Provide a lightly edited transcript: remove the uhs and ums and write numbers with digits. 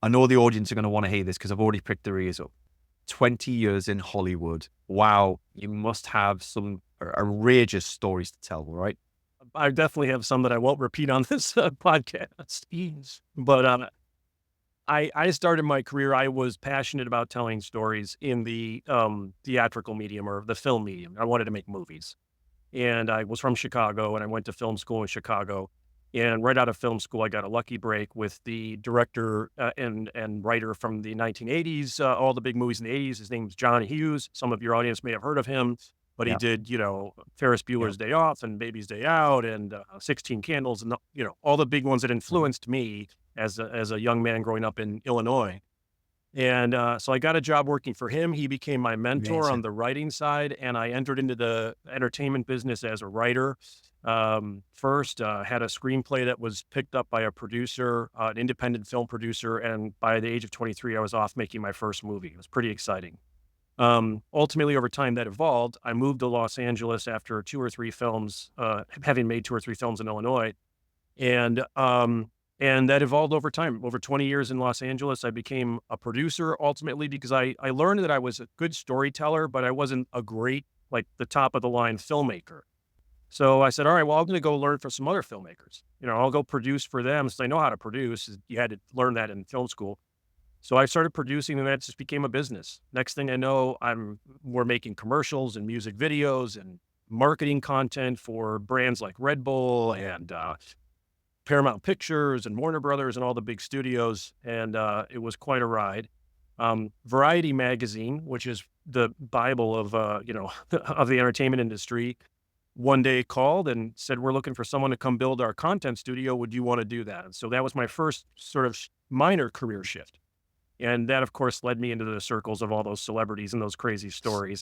I know the audience are going to want to hear this because I've already pricked their ears up. 20 years in Hollywood. Wow. You must have some outrageous stories to tell, right? I definitely have some that I won't repeat on this podcast. But I started my career, I was passionate about telling stories in the theatrical medium or the film medium. I wanted to make movies. And I was from Chicago and I went to film school in Chicago. And right out of film school, I got a lucky break with the director and writer from the 1980s, all the big movies in the 80s. His name's John Hughes. Some of your audience may have heard of him, but he Yeah. did, Ferris Yeah. Bueller's Day Off and Baby's Day Out and 16 Candles and, all the big ones that Mhm. influenced me as a young man growing up in Illinois. And, so I got a job working for him. He became my mentor on Amazing. the writing side, and I entered into the entertainment business as a writer. First, had a screenplay that was picked up by a producer, an independent film producer, and by the age of 23, I was off making my first movie. It was pretty exciting. Ultimately, over time, that evolved. I moved to Los Angeles after 2 or 3 films, having made 2 or 3 films in Illinois, and, and that evolved over time. Over 20 years in Los Angeles, I became a producer ultimately because I learned that I was a good storyteller, but I wasn't a great, like, the top of the line filmmaker. So I said, all right, well, I'm going to go learn from some other filmmakers. I'll go produce for them since I know how to produce. You had to learn that in film school. So I started producing and that just became a business. Next thing I know, we're making commercials and music videos and marketing content for brands like Red Bull and Paramount Pictures and Warner Brothers and all the big studios, and, it was quite a ride. Variety magazine, which is the Bible of, of the entertainment industry, one day called and said, "We're looking for someone to come build our content studio. Would you wanna do that?" And so that was my first sort of minor career shift. And that, of course, led me into the circles of all those celebrities and those crazy stories.